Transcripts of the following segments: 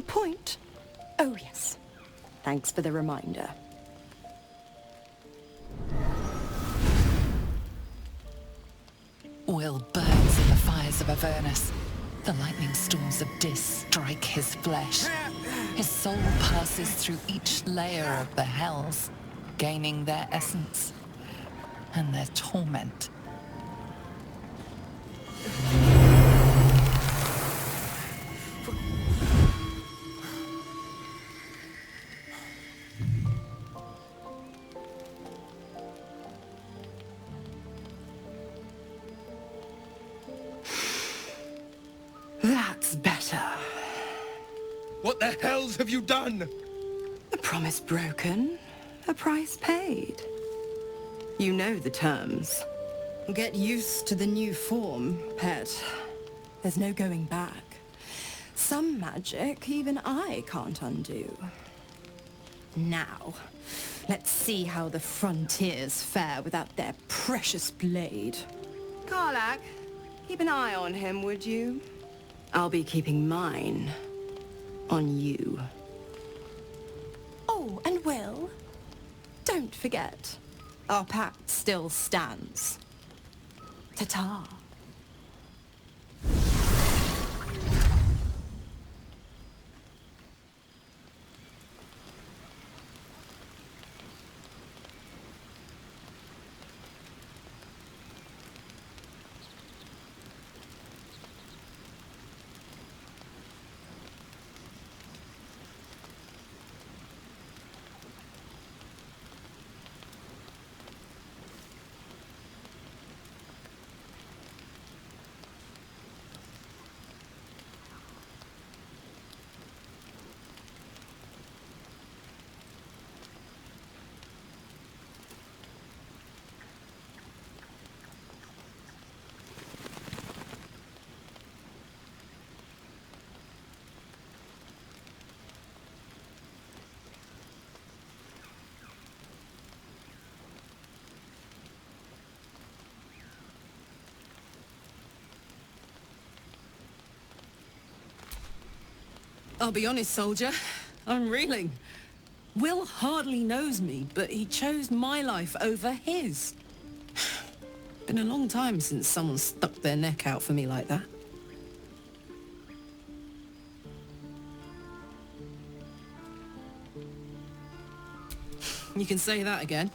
Point? Oh, yes. Thanks for the reminder. Will burns in the fires of Avernus. The lightning storms of Dis strike his flesh. His soul passes through each layer of the hells, gaining their essence and their torment. That's better. What the hells have you done? A promise broken, a price paid. You know the terms. Get used to the new form, pet. There's no going back. Some magic even I can't undo. Now, let's see how the frontiers fare without their precious blade. Karlach, keep an eye on him, would you? I'll be keeping mine on you. Oh, and Will, don't forget, our pact still stands. Ta-ta. I'll be honest, soldier. I'm reeling. Will hardly knows me, but he chose my life over his. Been a long time since someone stuck their neck out for me like that. You can say that again.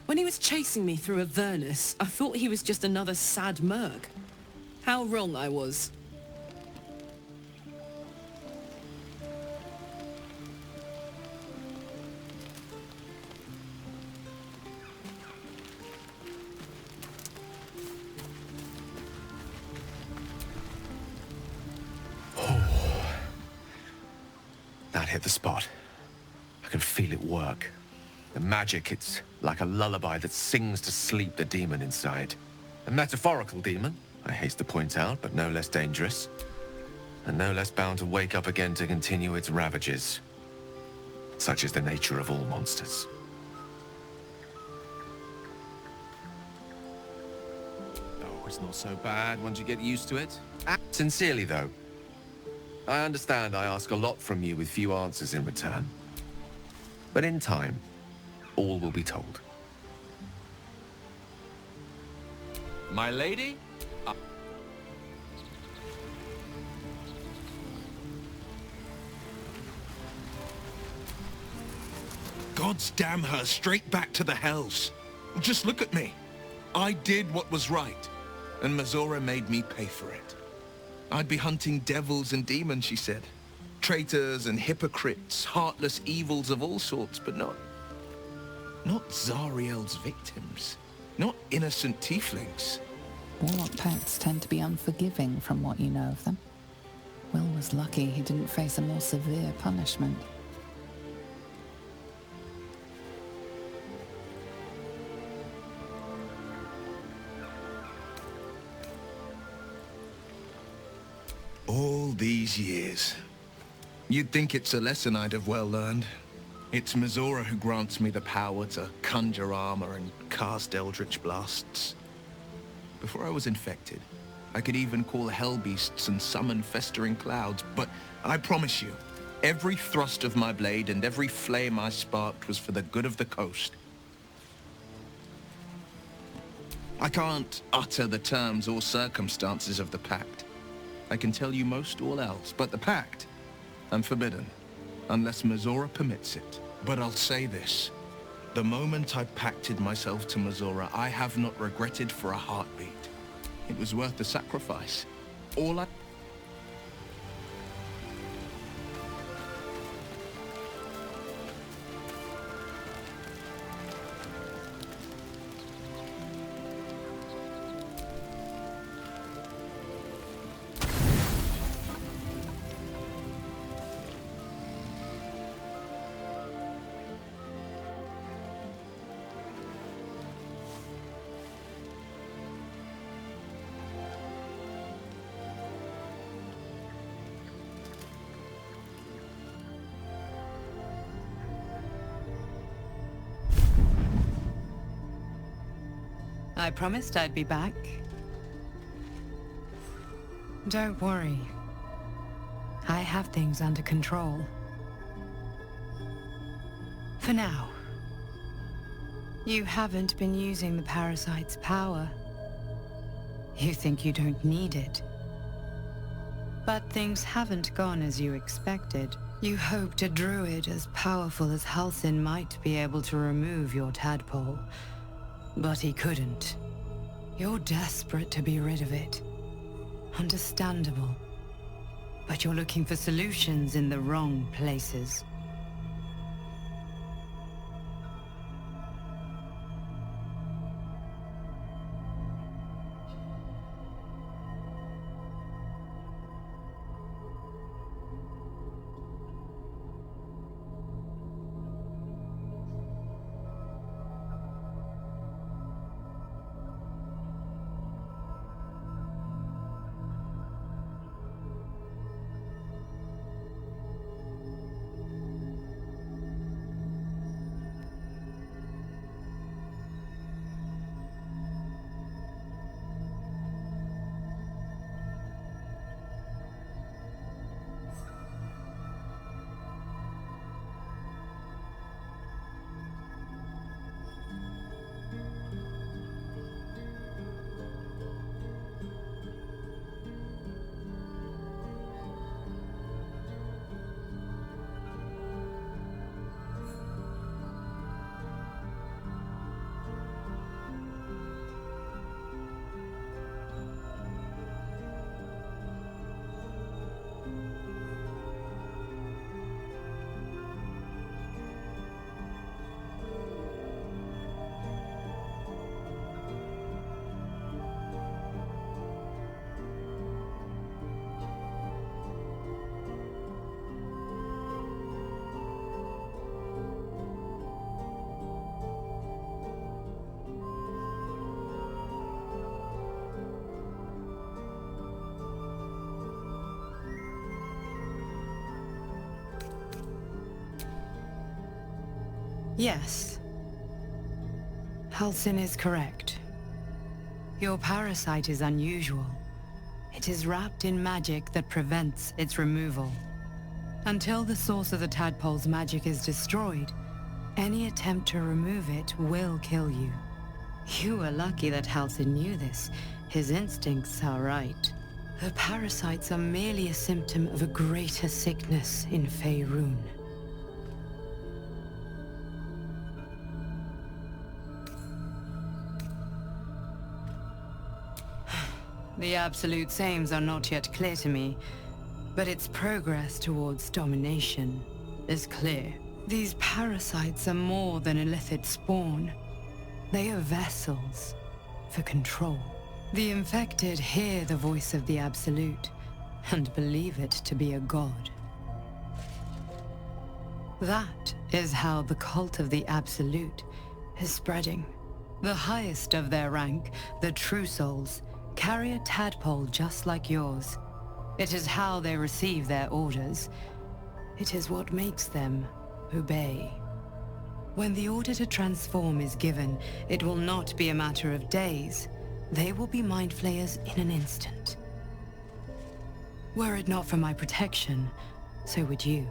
When he was chasing me through Avernus, I thought he was just another sad merc. How wrong I was. That hit the spot. I can feel it work. The magic, it's like a lullaby that sings to sleep the demon inside. A metaphorical demon, I haste to point out, but no less dangerous. And no less bound to wake up again to continue its ravages. Such is the nature of all monsters. Oh, it's not so bad once you get used to it. Sincerely, though, I understand I ask a lot from you with few answers in return. But in time, all will be told. My lady? Gods damn her, straight back to the hells. Just look at me. I did what was right, and Mazora made me pay for it. I'd be hunting devils and demons, she said. Traitors and hypocrites, heartless evils of all sorts, but not Zariel's victims. Not innocent tieflings. Warlock pets tend to be unforgiving from what you know of them. Will was lucky he didn't face a more severe punishment. All these years. You'd think it's a lesson I'd have well learned. It's Mazora who grants me the power to conjure armor and cast eldritch blasts. Before I was infected, I could even call hell beasts and summon festering clouds, but I promise you, every thrust of my blade and every flame I sparked was for the good of the coast. I can't utter the terms or circumstances of the pact. I can tell you most all else, but the pact, I'm forbidden, unless Mazora permits it. But I'll say this. The moment I pacted myself to Mazora, I have not regretted for a heartbeat. It was worth the sacrifice. All I... I promised I'd be back. Don't worry. I have things under control. For now. You haven't been using the parasite's power. You think you don't need it. But things haven't gone as you expected. You hoped a druid as powerful as Halsin might be able to remove your tadpole. But he couldn't. You're desperate to be rid of it. Understandable. But you're looking for solutions in the wrong places. Yes. Halsin is correct. Your parasite is unusual. It is wrapped in magic that prevents its removal. Until the source of the tadpole's magic is destroyed, any attempt to remove it will kill you. You were lucky that Halsin knew this. His instincts are right. The parasites are merely a symptom of a greater sickness in Faerun. The Absolute's aims are not yet clear to me, but its progress towards domination is clear. These parasites are more than illithid spawn. They are vessels for control. The infected hear the voice of the Absolute and believe it to be a god. That is how the cult of the Absolute is spreading. The highest of their rank, the True Souls, carry a tadpole just like yours. It is how they receive their orders. It is what makes them obey. When the order to transform is given, it will not be a matter of days. They will be mind flayers in an instant. Were it not for my protection, so would you.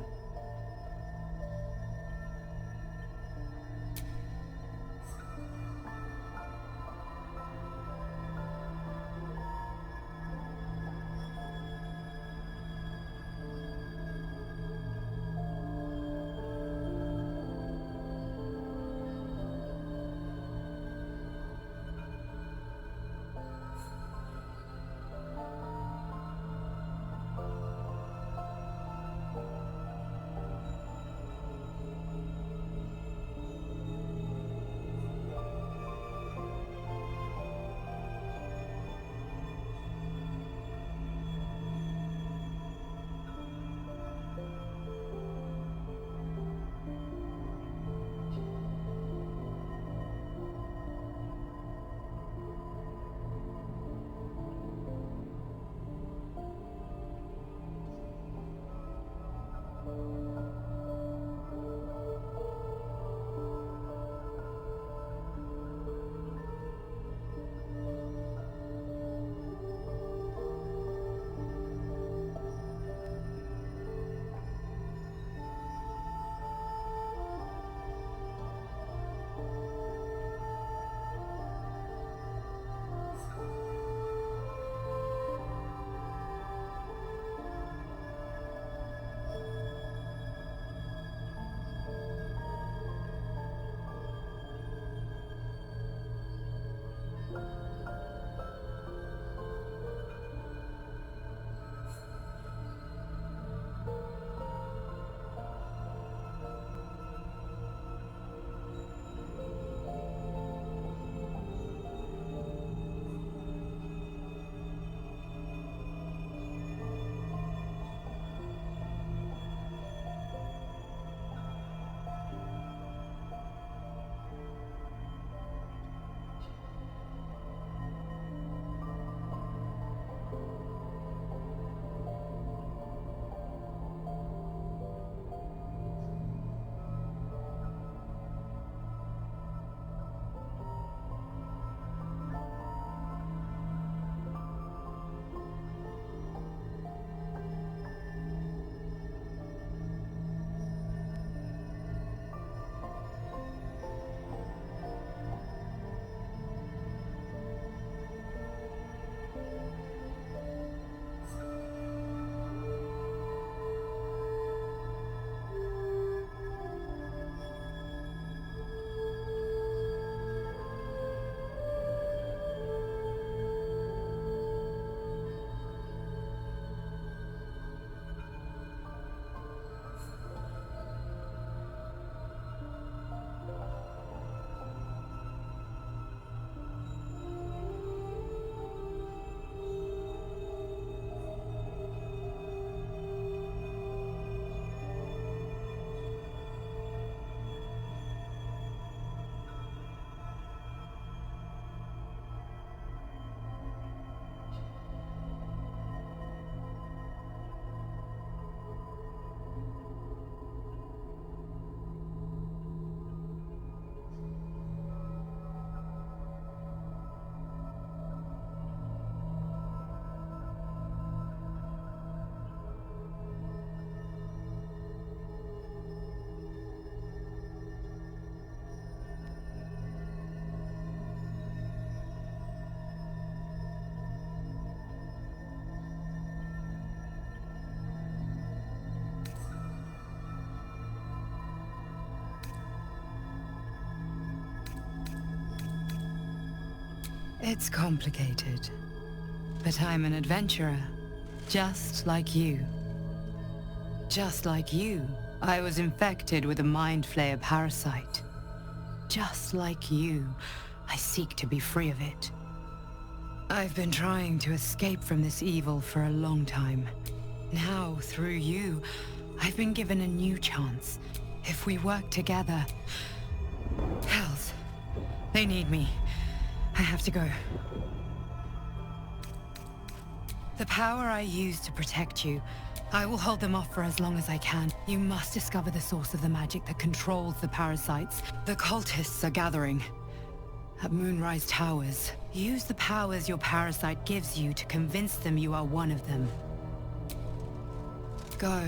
It's complicated. But I'm an adventurer, just like you. Just like you, I was infected with a Mind Flayer parasite. Just like you, I seek to be free of it. I've been trying to escape from this evil for a long time. Now, through you, I've been given a new chance. If we work together... Hells, they need me. I have to go. The power I use to protect you, I will hold them off for as long as I can. You must discover the source of the magic that controls the parasites. The cultists are gathering at Moonrise Towers. Use the powers your parasite gives you to convince them you are one of them. Go.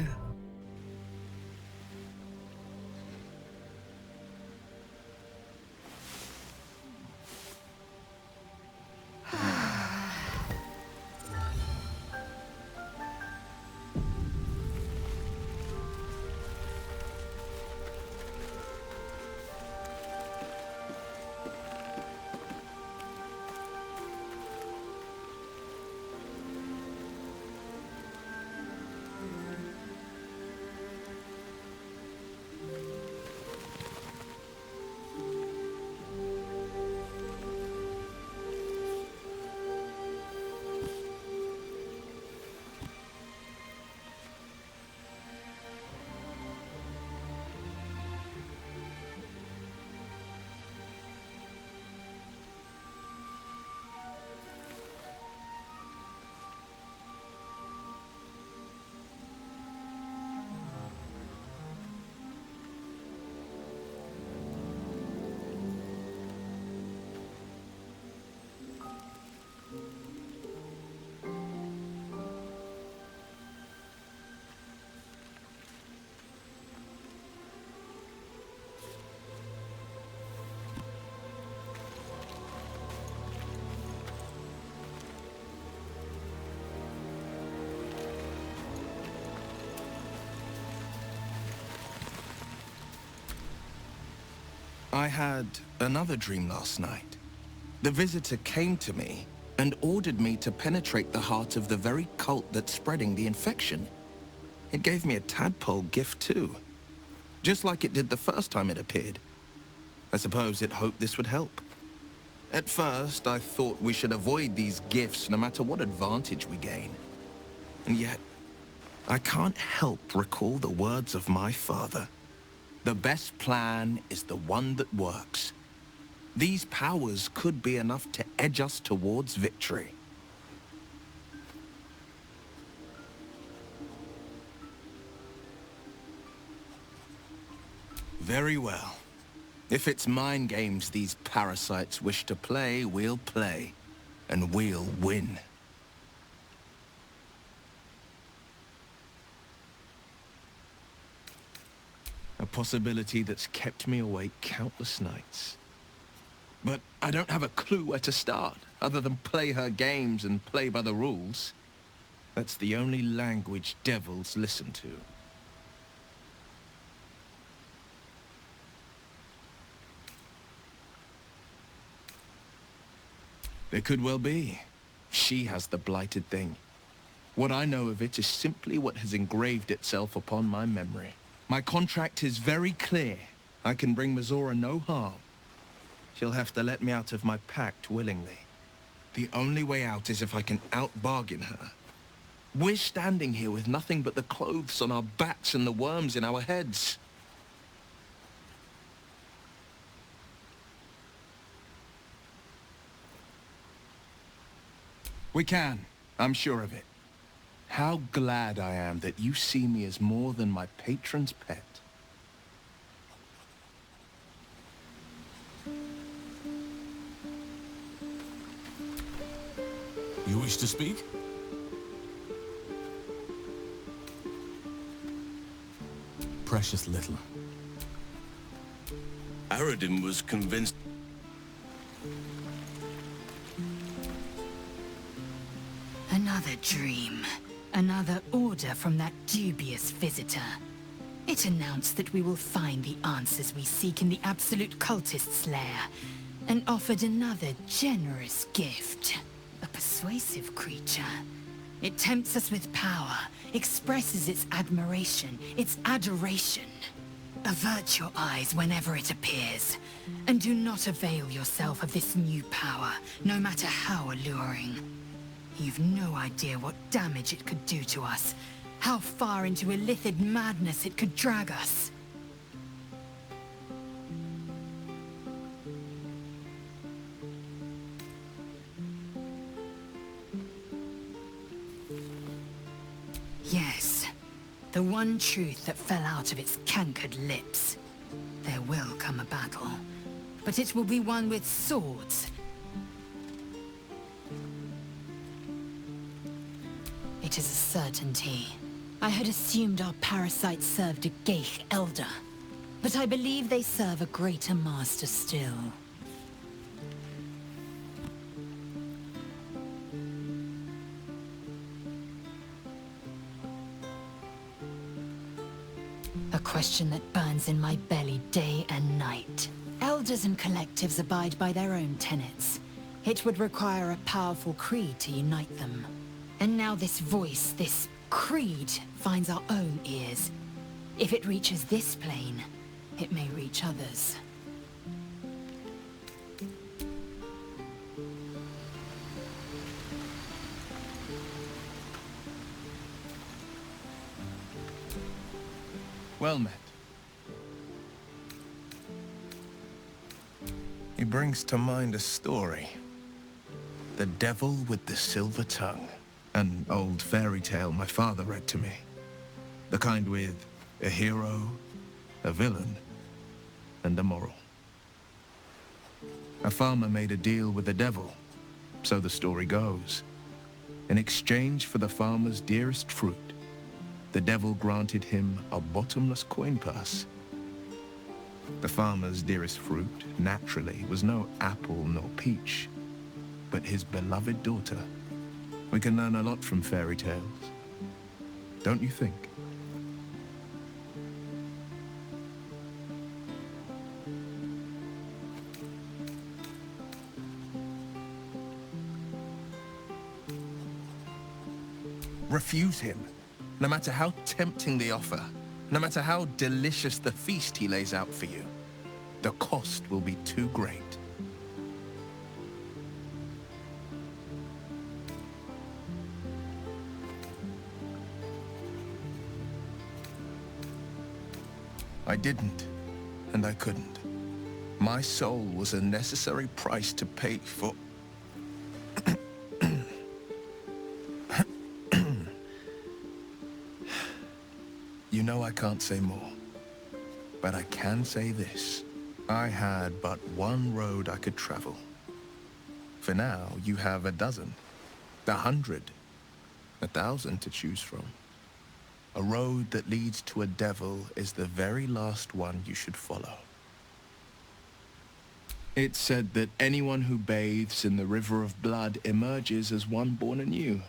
I had another dream last night. The visitor came to me and ordered me to penetrate the heart of the very cult that's spreading the infection. It gave me a tadpole gift too, just like it did the first time it appeared. I suppose it hoped this would help. At first, I thought we should avoid these gifts no matter what advantage we gain. And yet, I can't help recall the words of my father. The best plan is the one that works. These powers could be enough to edge us towards victory. Very well. If it's mind games these parasites wish to play, we'll play. And we'll win. A possibility that's kept me awake countless nights. But I don't have a clue where to start, other than play her games and play by the rules. That's the only language devils listen to. There could well be. She has the blighted thing. What I know of it is simply what has engraved itself upon my memory. My contract is very clear. I can bring Mizora no harm. She'll have to let me out of my pact willingly. The only way out is if I can out-bargain her. We're standing here with nothing but the clothes on our backs and the worms in our heads. We can. I'm sure of it. How glad I am that you see me as more than my patron's pet. You wish to speak? Precious little. Aradin was convinced... Another dream. Another order from that dubious visitor. It announced that we will find the answers we seek in the Absolute Cultist's lair, and offered another generous gift. A persuasive creature. It tempts us with power, expresses its admiration, its adoration. Avert your eyes whenever it appears, and do not avail yourself of this new power, no matter how alluring. You've no idea what damage it could do to us, how far into illithid madness it could drag us. Yes, the one truth that fell out of its cankered lips. There will come a battle, but it will be one with swords. It is a certainty. I had assumed our parasites served a Geich elder, but I believe they serve a greater master still. A question that burns in my belly day and night. Elders and collectives abide by their own tenets. It would require a powerful creed to unite them. And now this voice, this creed, finds our own ears. If it reaches this plane, it may reach others. Well met. He brings to mind a story. The Devil with the Silver Tongue. An old fairy tale my father read to me. The kind with a hero, a villain, and a moral. A farmer made a deal with the devil, so the story goes. In exchange for the farmer's dearest fruit, the devil granted him a bottomless coin purse. The farmer's dearest fruit, naturally, was no apple nor peach, but his beloved daughter. We can learn a lot from fairy tales, don't you think? Refuse him, no matter how tempting the offer, no matter how delicious the feast he lays out for you. The cost will be too great. I didn't, and I couldn't. My soul was a necessary price to pay for... You know I can't say more, but I can say this. I had but one road I could travel. For now, you have a dozen, 100, 1,000 to choose from. A road that leads to a devil is the very last one you should follow. It's said that anyone who bathes in the river of blood emerges as one born anew.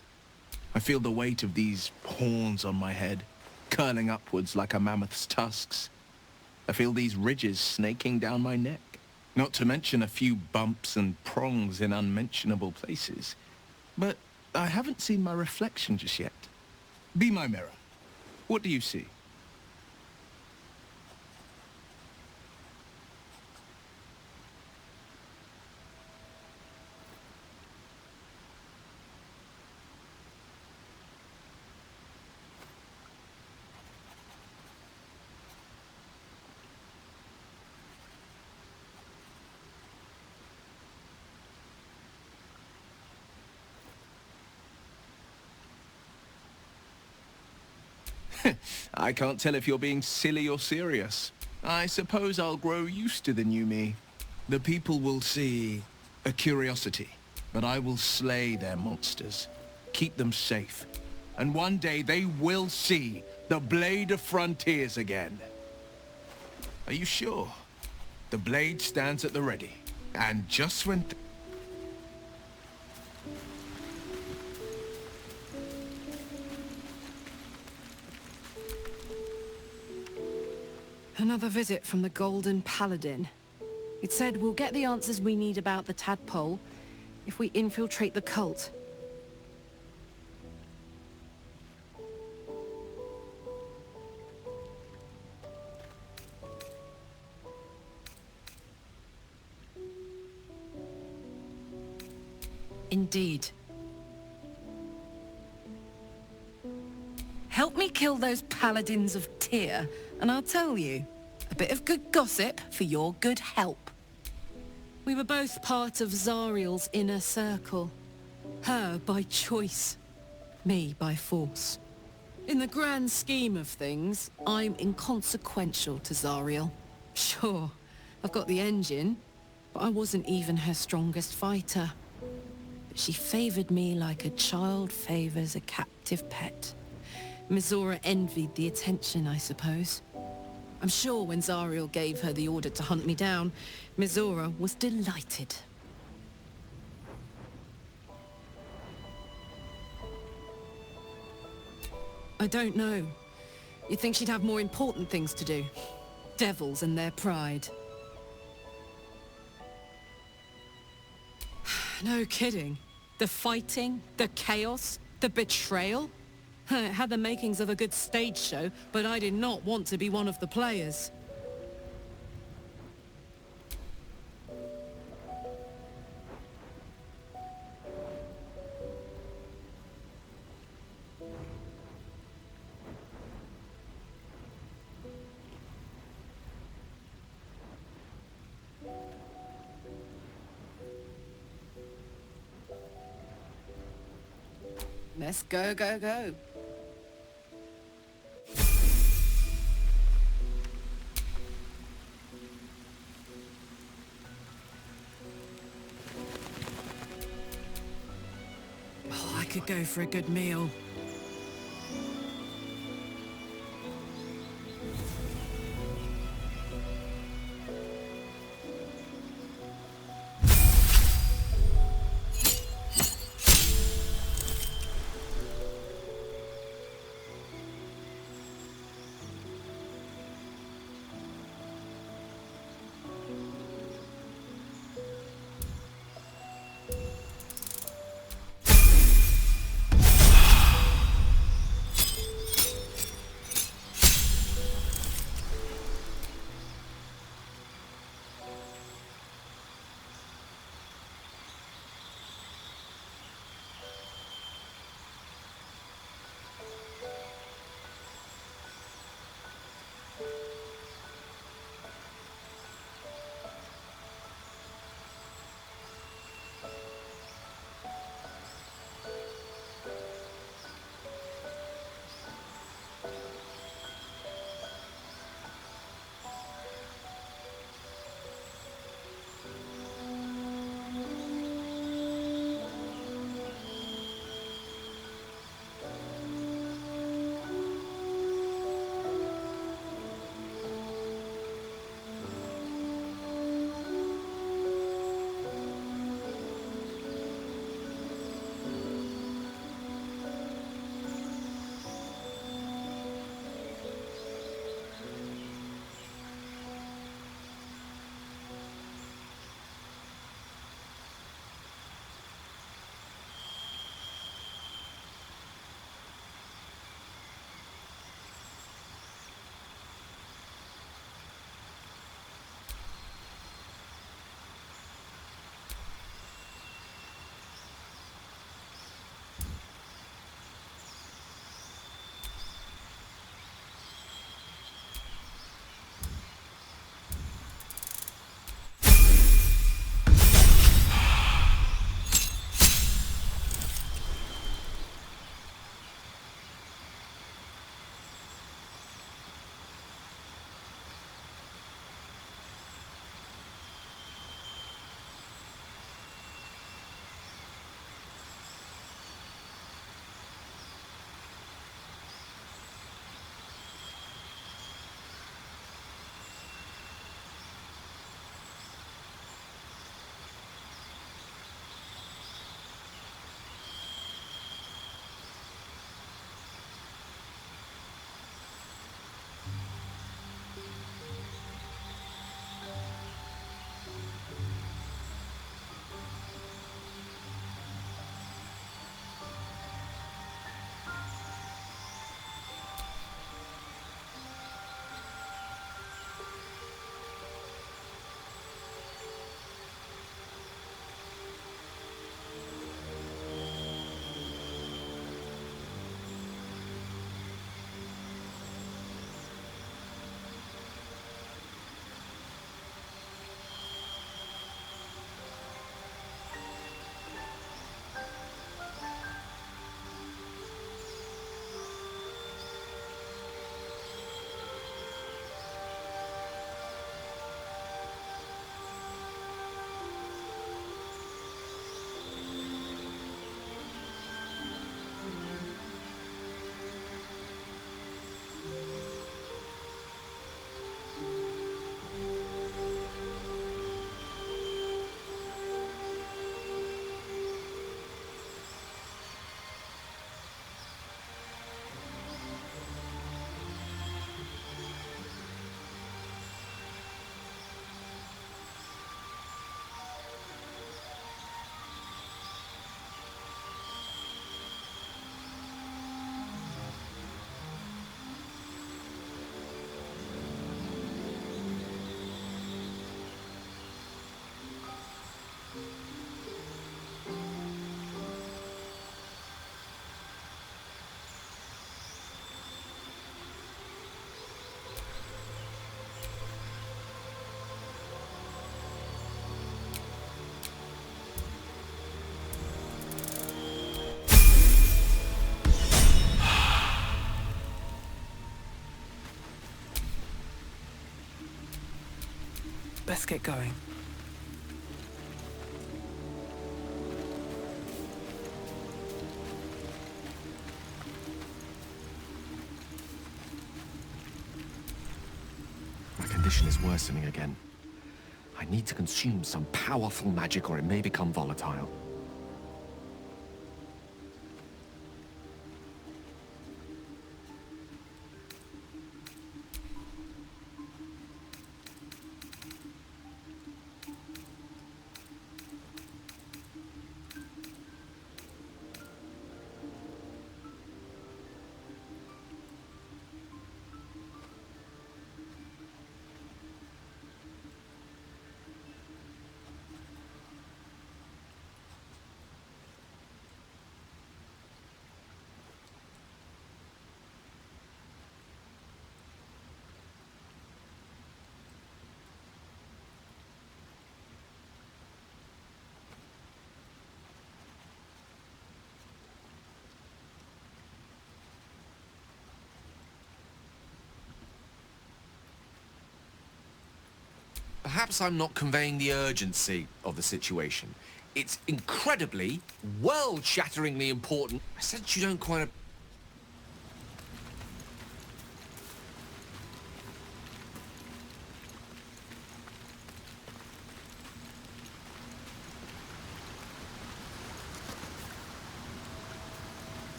I feel the weight of these horns on my head, curling upwards like a mammoth's tusks. I feel these ridges snaking down my neck, not to mention a few bumps and prongs in unmentionable places. But I haven't seen my reflection just yet. Be my mirror. What do you see? I can't tell if you're being silly or serious. I suppose I'll grow used to the new me. The people will see a curiosity, but I will slay their monsters, keep them safe. And one day they will see the Blade of Frontiers again. Are you sure? The blade stands at the ready. And just when... Another visit from the Golden Paladin. It said we'll get the answers we need about the tadpole if we infiltrate the cult. indeed. Help me kill those paladins of Tyr, and I'll tell you, a bit of good gossip for your good help. We were both part of Zariel's inner circle. Her by choice, me by force. In the grand scheme of things, I'm inconsequential to Zariel. Sure, I've got the engine, but I wasn't even her strongest fighter. But she favored me like a child favors a captive pet. Mizora envied the attention, I suppose. I'm sure when Zariel gave her the order to hunt me down, Mizora was delighted. I don't know. You'd think she'd have more important things to do. Devils and their pride. No kidding. The fighting, the chaos, the betrayal. It had the makings of a good stage show, but I did not want to be one of the players. Let's go, go, go. Oh, I could go for a good meal. Best get going. My condition is worsening again. I need to consume some powerful magic or it may become volatile. Perhaps I'm not conveying the urgency of the situation. It's incredibly, world-shatteringly important. I sense you don't quite...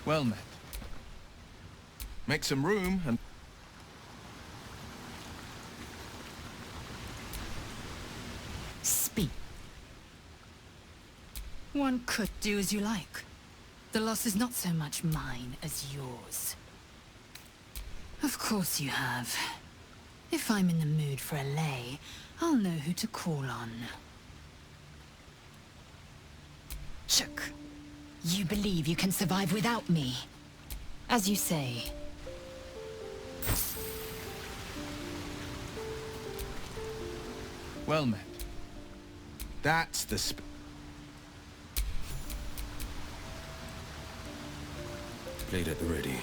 Well met. Make some room and... Speak. One could do as you like. The loss is not so much mine as yours. Of course you have. If I'm in the mood for a lay, I'll know who to call on. Shook. You believe you can survive without me? As you say. Well met. That's the Blade at the ready.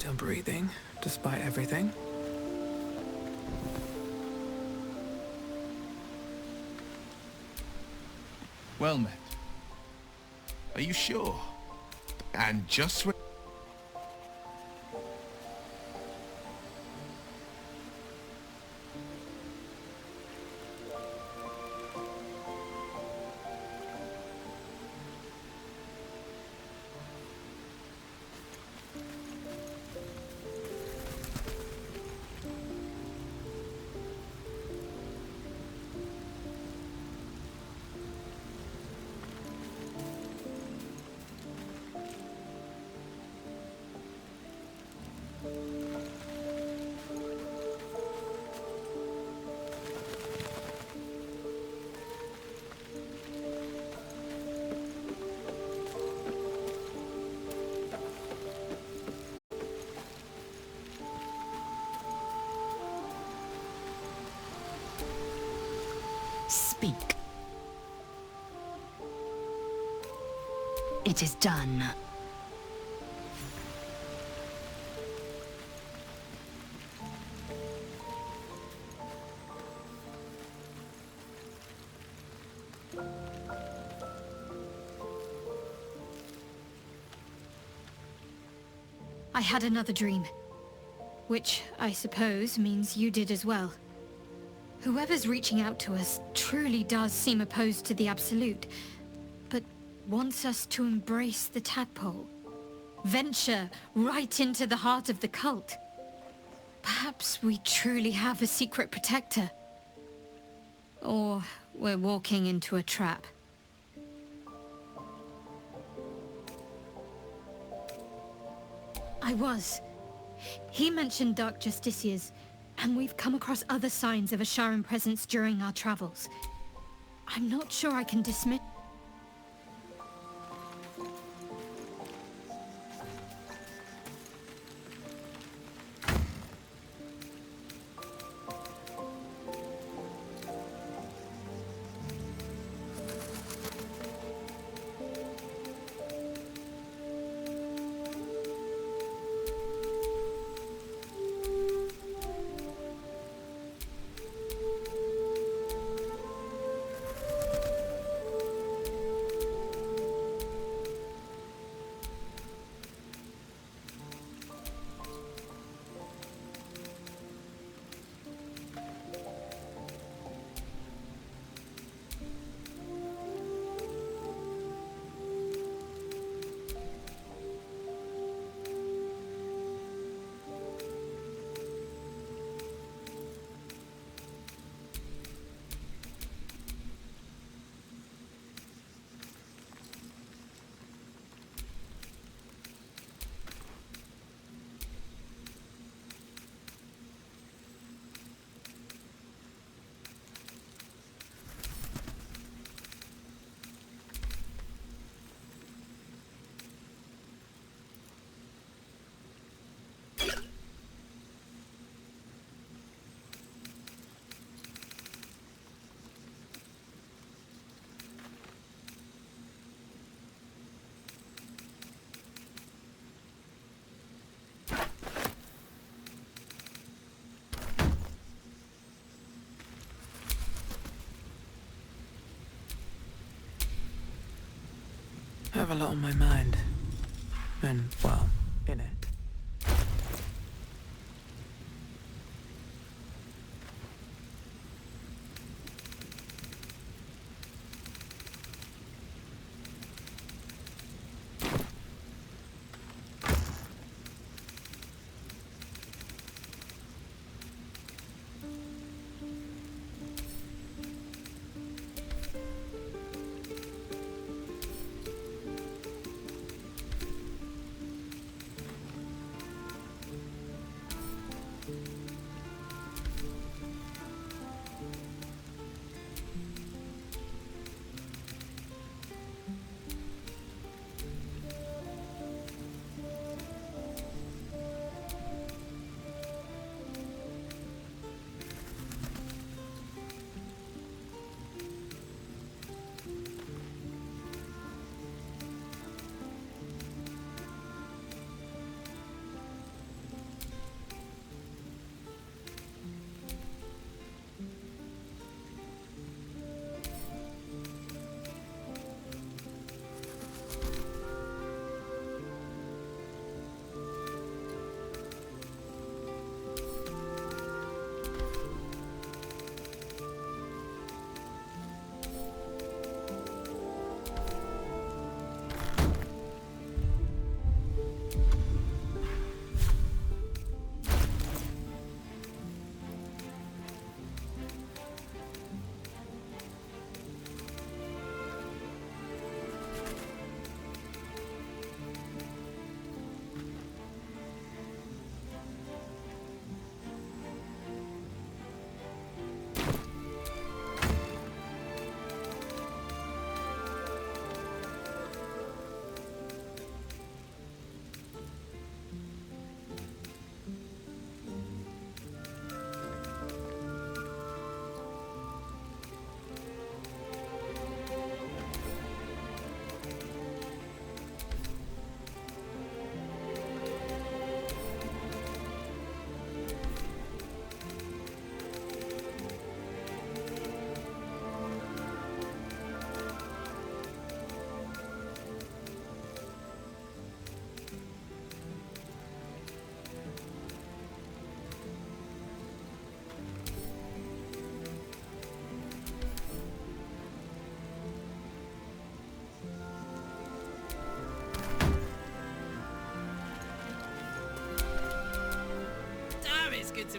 Still breathing, despite everything. well met. Are you sure? And just when... Speak. It is done. I had another dream. which I suppose means you did as well. Whoever's reaching out to us truly does seem opposed to the Absolute, but wants us to embrace the tadpole. Venture right into the heart of the cult. Perhaps we truly have a secret protector. Or we're walking into a trap. I was. He mentioned Dark Justiciars, and we've come across other signs of a Sharan presence during our travels. I'm not sure I can dismiss... I have a lot on my mind. And, well, in it.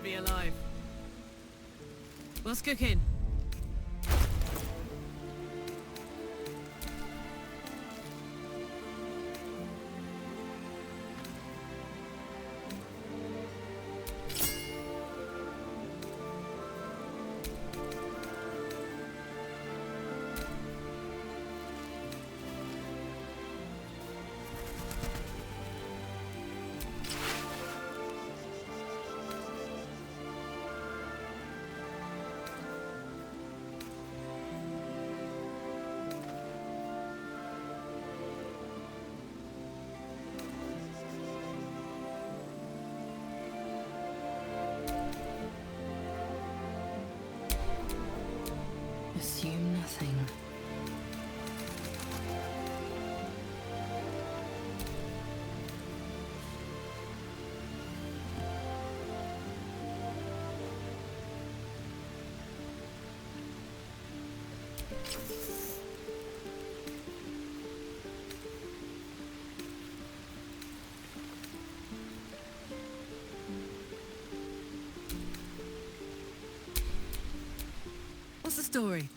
be alive. What's cooking? Assume nothing. What's the story?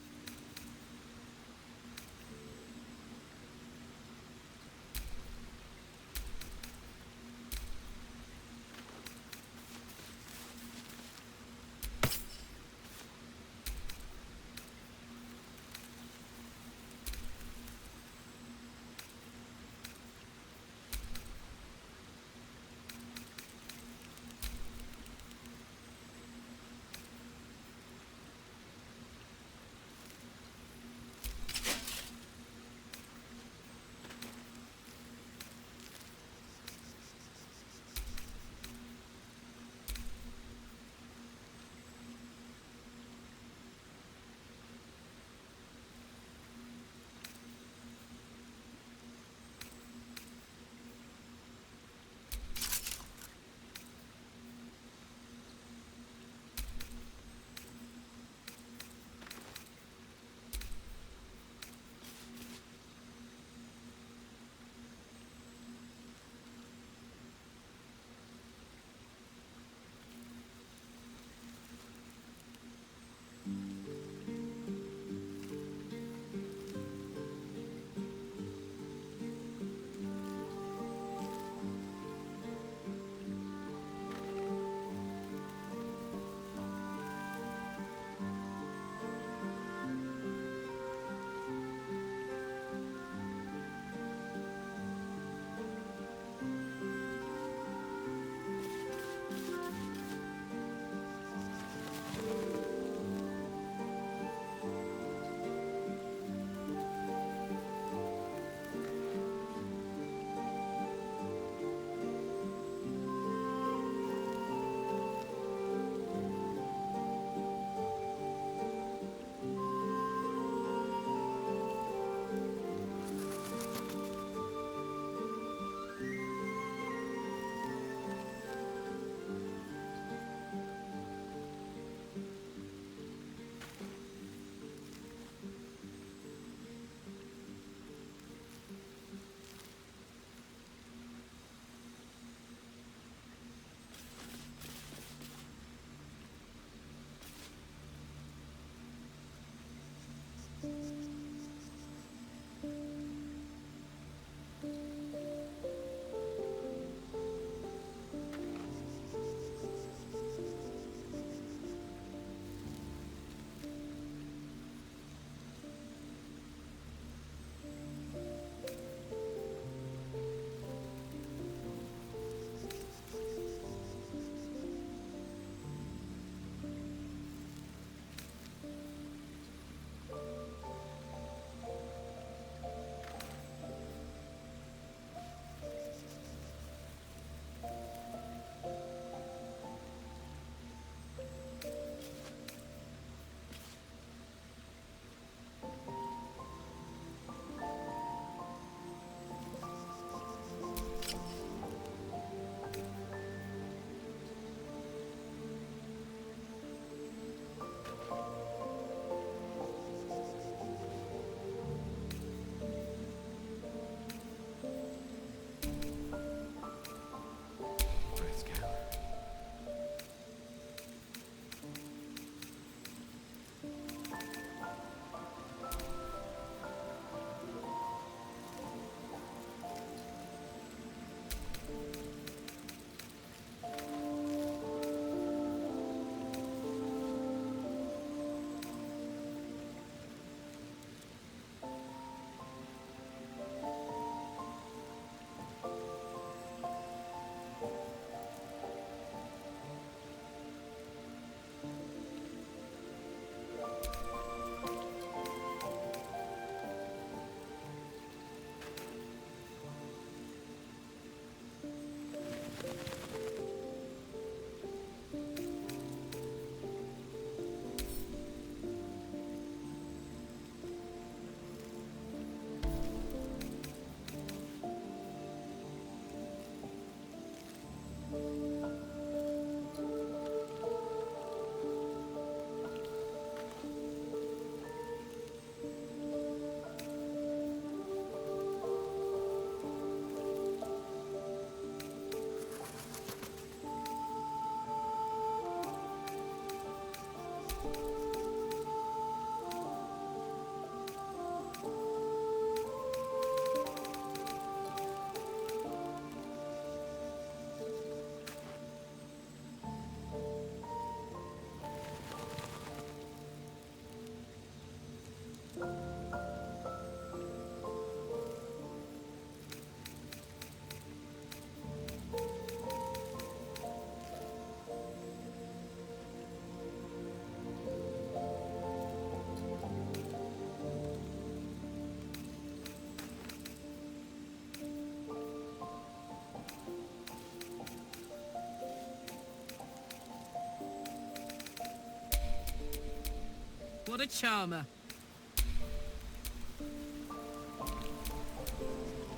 what a charmer.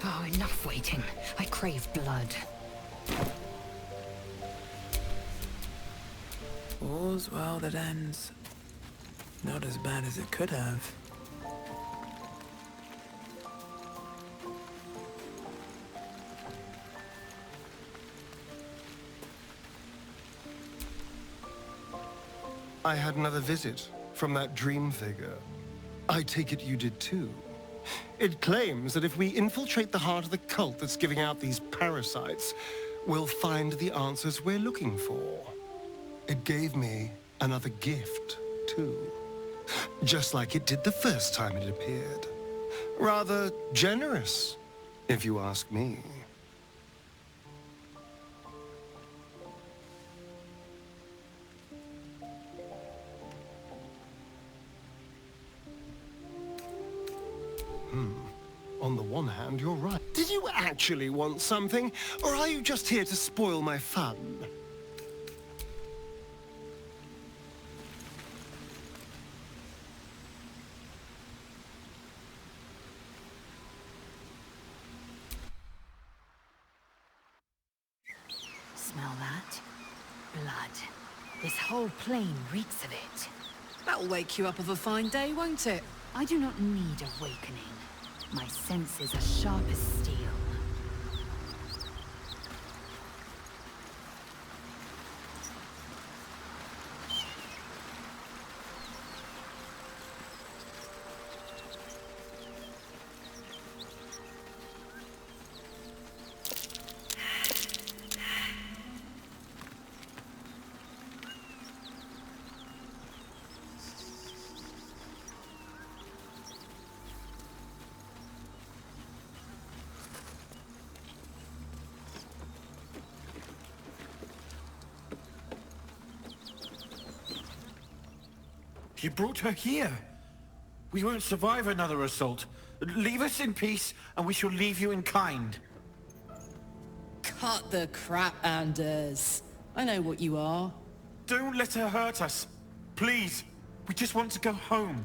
Oh, enough waiting. I crave blood. All's well that ends. Not as bad as it could have. I had another visit from that dream figure. I take it you did too. It claims that if we infiltrate the heart of the cult that's giving out these parasites, we'll find the answers we're looking for. It gave me another gift, too. Just like it did the first time it appeared. Rather generous, if you ask me. On the one hand, you're right. Did you actually want something, or are you just here to spoil my fun? Smell that? Blood. This whole plain reeks of it. That'll wake you up of a fine day, won't it? I do not need awakening. My senses are sharp as steel. You brought her here. We won't survive another assault. Leave us in peace, and we shall leave you in kind. Cut the crap, Anders. I know what you are. Don't let her hurt us. Please. We just want to go home.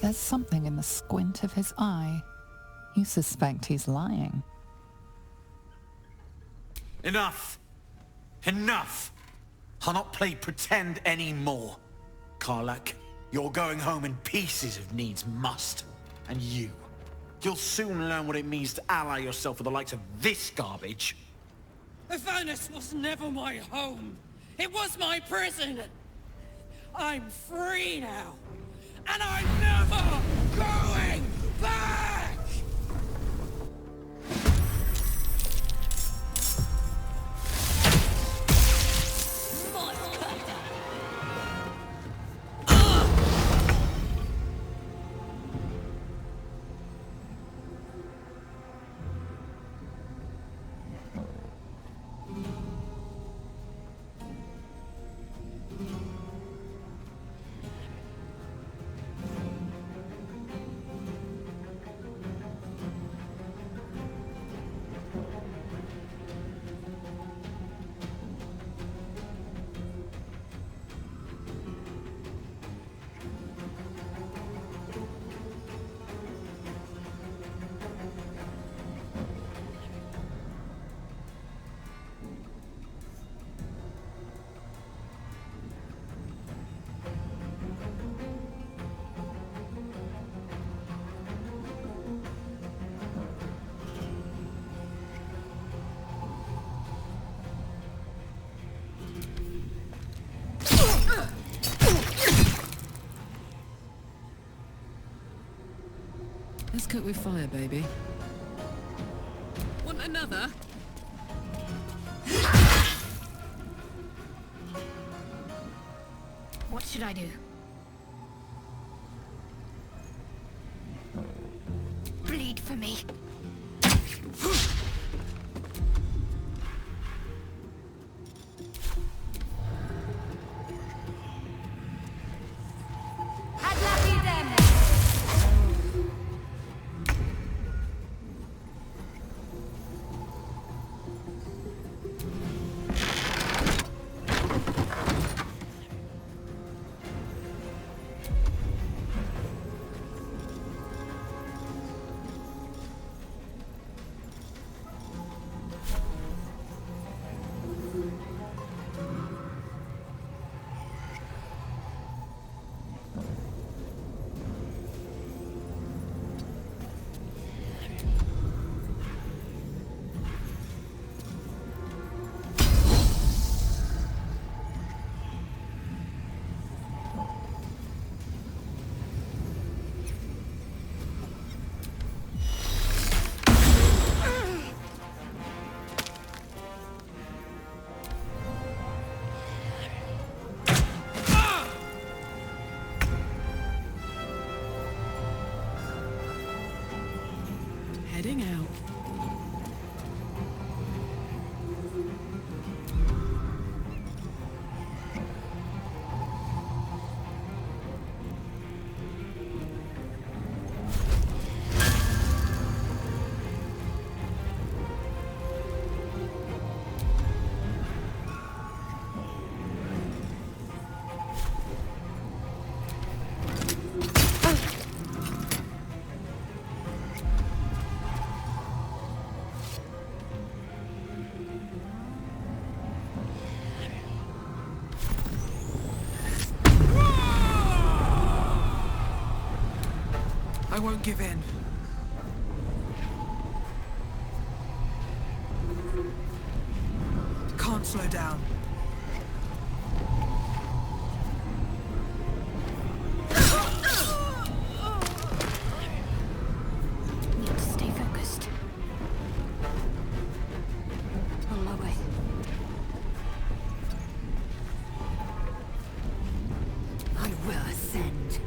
There's something in the squint of his eye. You suspect he's lying. Enough! Enough! I'll not play pretend anymore. Karlak, you're going home in pieces if needs must. And you'll soon learn what it means to ally yourself with the likes of this garbage. Avernus was never my home. It was my prison. I'm free now. And I'm never going back! Let's cook with fire, baby. Want another? What should I do? Bleed for me. won't give in. Can't slow down. Need to stay focused. On my way. I will ascend.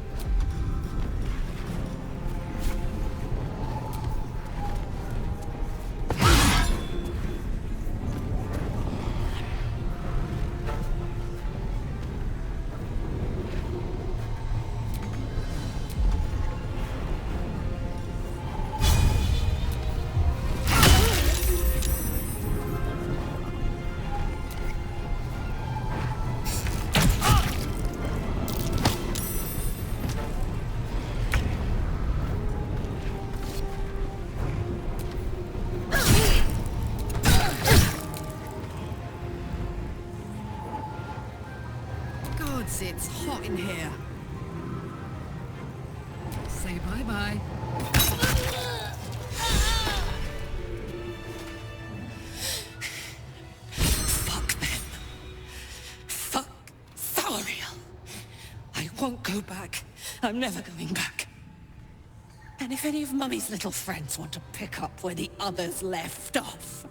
Gods, it's hot in here. Say bye-bye. Fuck them. Fuck Thariel. I won't go back. I'm never going back. And if any of Mummy's little friends want to pick up where the others left off,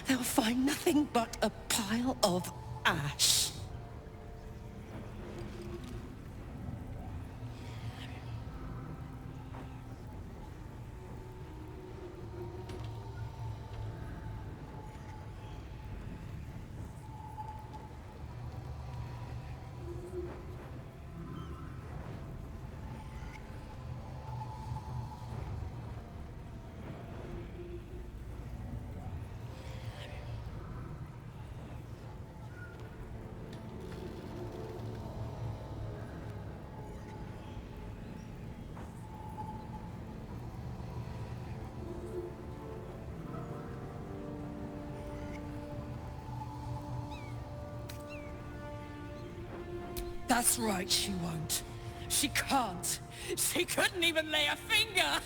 they'll find nothing but a pile of ash. That's right, she won't. She can't. She couldn't even lay a finger!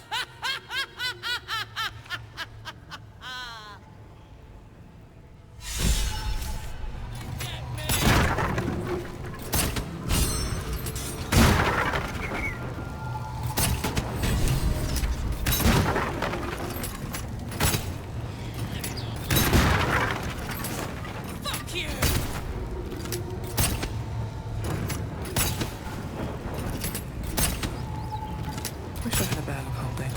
Wish I had a bag of holding.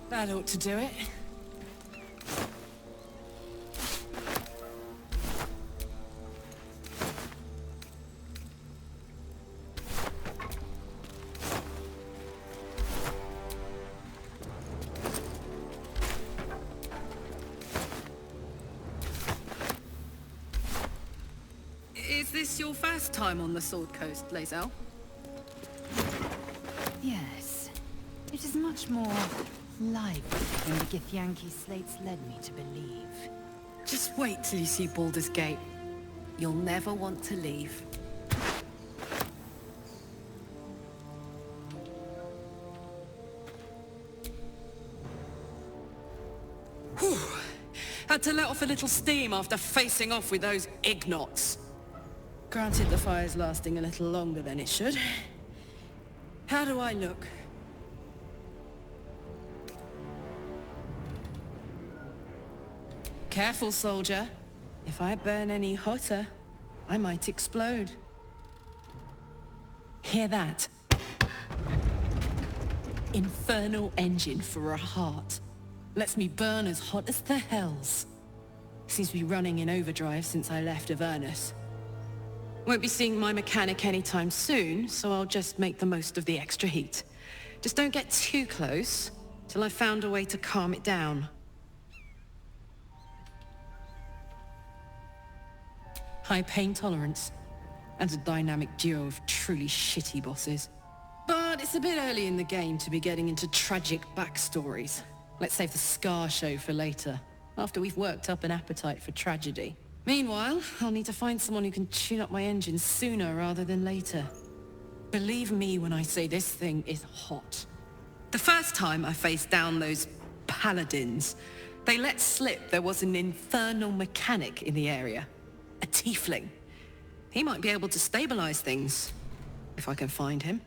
That ought to do it. Is this your first time on the Sword Coast, Lae'zel? Yes. It is much more lively than the Githyanki slates led me to believe. Just wait till you see Baldur's Gate. You'll never want to leave. Whew. Had to let off a little steam after facing off with those Ignots. Granted, the fire's lasting a little longer than it should. How do I look? Careful, soldier. If I burn any hotter, I might explode. Hear that? Infernal engine for a heart. Lets me burn as hot as the hells. Seems to be running in overdrive since I left Avernus. Won't be seeing my mechanic anytime soon, so I'll just make the most of the extra heat. Just don't get too close, till I've found a way to calm it down. High pain tolerance, and a dynamic duo of truly shitty bosses. But it's a bit early in the game to be getting into tragic backstories. Let's save the Scar show for later, after we've worked up an appetite for tragedy. Meanwhile, I'll need to find someone who can tune up my engine sooner rather than later. Believe me when I say this thing is hot. The first time I faced down those paladins, they let slip there was an infernal mechanic in the area. A tiefling. He might be able to stabilize things, if I can find him.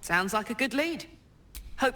Sounds like a good lead. Hope